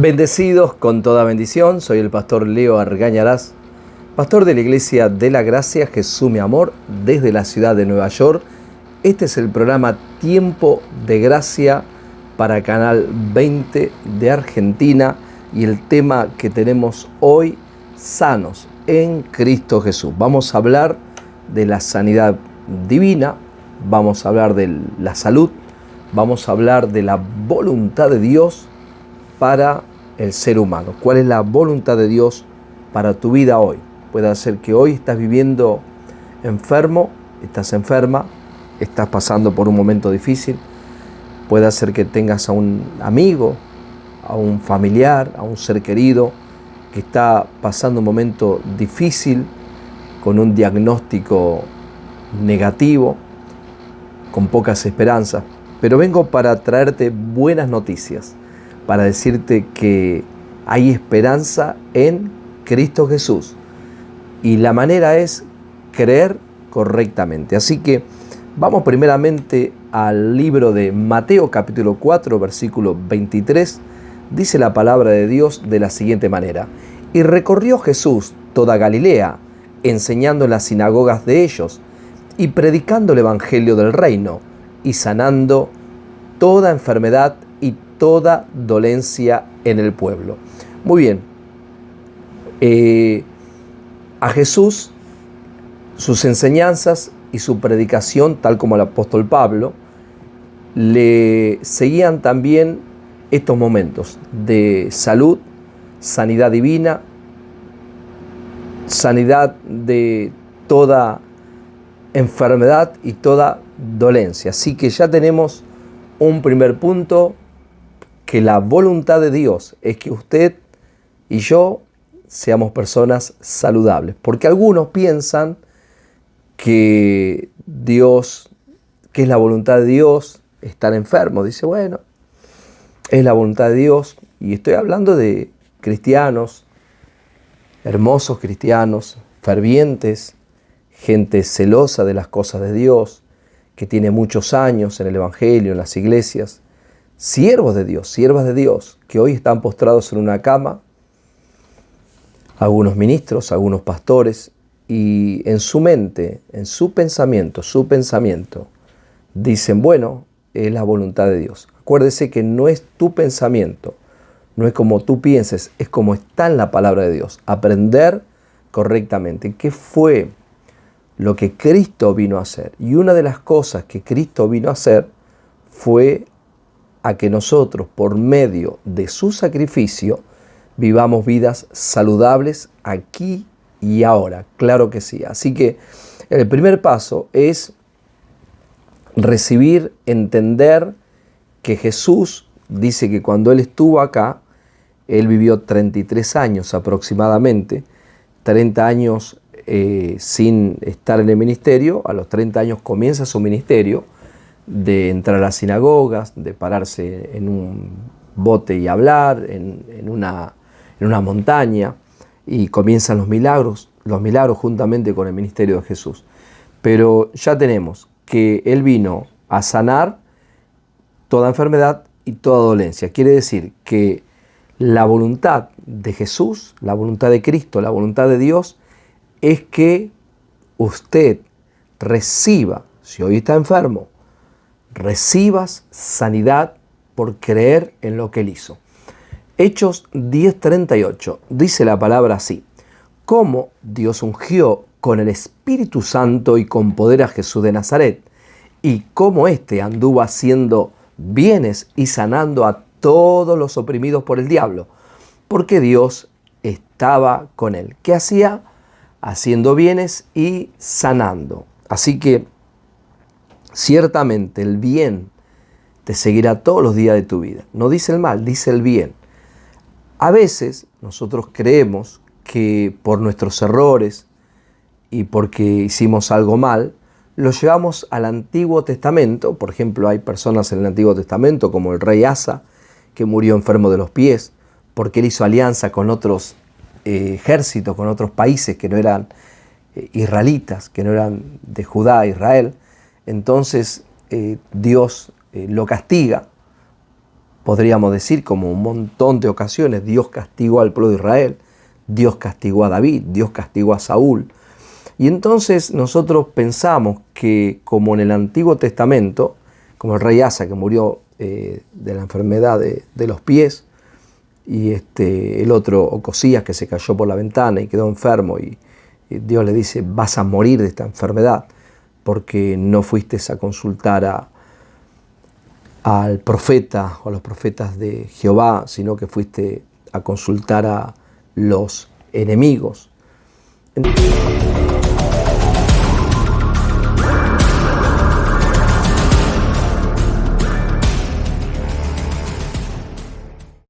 Bendecidos con toda bendición, soy el pastor Leo Argañarás, pastor de la Iglesia de la Gracia Jesús mi Amor, desde la ciudad de Nueva York. Este es el programa Tiempo de Gracia para Canal 20 de Argentina y el tema que tenemos hoy, sanos en Cristo Jesús. Vamos a hablar de la sanidad divina, vamos a hablar de la salud, vamos a hablar de la voluntad de Dios para el ser humano. ¿Cuál es la voluntad de Dios para tu vida hoy? Puede ser que hoy estás viviendo enfermo, estás enferma, estás pasando por un momento difícil. Puede ser que tengas a un amigo, a un familiar, a un ser querido que está pasando un momento difícil, con un diagnóstico negativo, con pocas esperanzas. Pero vengo para traerte buenas noticias, para decirte que hay esperanza en Cristo Jesús. Y la manera es creer correctamente. Así que vamos primeramente al libro de Mateo capítulo 4, versículo 23. Dice la palabra de Dios de la siguiente manera: Y recorrió Jesús toda Galilea, enseñando en las sinagogas de ellos, y predicando el evangelio del reino, y sanando toda enfermedad y toda dolencia en el pueblo. Muy bien. A Jesús, sus enseñanzas y su predicación, tal como el apóstol Pablo, le seguían también estos momentos de salud, sanidad divina, sanidad de toda enfermedad y toda dolencia. Así que ya tenemos un primer punto, que la voluntad de Dios es que usted y yo seamos personas saludables. Porque algunos piensan que Dios, que es la voluntad de Dios, estar enfermo. Dice, bueno, es la voluntad de Dios. Y estoy hablando de cristianos, hermosos cristianos, fervientes, gente celosa de las cosas de Dios, que tiene muchos años en el Evangelio, en las iglesias, siervos de Dios, siervas de Dios, que hoy están postrados en una cama, algunos ministros, algunos pastores, y en su mente, en su pensamiento, dicen, bueno, es la voluntad de Dios. Acuérdese que no es tu pensamiento, no es como tú pienses, es como está en la palabra de Dios. Aprender correctamente. ¿Qué fue lo que Cristo vino a hacer? Y una de las cosas que Cristo vino a hacer fue a que nosotros, por medio de su sacrificio, vivamos vidas saludables aquí y ahora. Claro que sí. Así que el primer paso es recibir, entender que Jesús dice que cuando Él estuvo acá, Él vivió 33 años aproximadamente, 30 años sin estar en el ministerio. A los 30 años comienza su ministerio, de entrar a las sinagogas, de pararse en un bote y hablar en una montaña, y comienzan los milagros juntamente con el ministerio de Jesús. Pero ya tenemos que Él vino a sanar toda enfermedad y toda dolencia. Quiere decir que la voluntad de Jesús, la voluntad de Cristo, la voluntad de Dios, es que usted reciba, si hoy está enfermo, recibas sanidad por creer en lo que Él hizo. Hechos 10:38 dice la palabra así: cómo Dios ungió con el Espíritu Santo y con poder a Jesús de Nazaret, y cómo éste anduvo haciendo bienes y sanando a todos los oprimidos por el diablo, porque Dios estaba con él. ¿Qué hacía? Haciendo bienes y sanando. Así que ciertamente el bien te seguirá todos los días de tu vida. No dice el mal, dice el bien. A veces nosotros creemos que por nuestros errores y porque hicimos algo mal, lo llevamos al Antiguo Testamento. Por ejemplo, hay personas en el Antiguo Testamento como el rey Asa, que murió enfermo de los pies, porque él hizo alianza con otros ejércitos, con otros países que no eran israelitas, que no eran de Judá, Israel. Entonces Dios lo castiga podríamos decir, como un montón de ocasiones, Dios castigó al pueblo de Israel, Dios castigó a David, Dios castigó a Saúl. Y entonces nosotros pensamos que como en el Antiguo Testamento, como el rey Asa que murió de la enfermedad de los pies, y el otro Ocosías que se cayó por la ventana y quedó enfermo, y Dios le dice, vas a morir de esta enfermedad, porque no fuiste a consultar al profeta o a los profetas de Jehová, sino que fuiste a consultar a los enemigos. Entonces,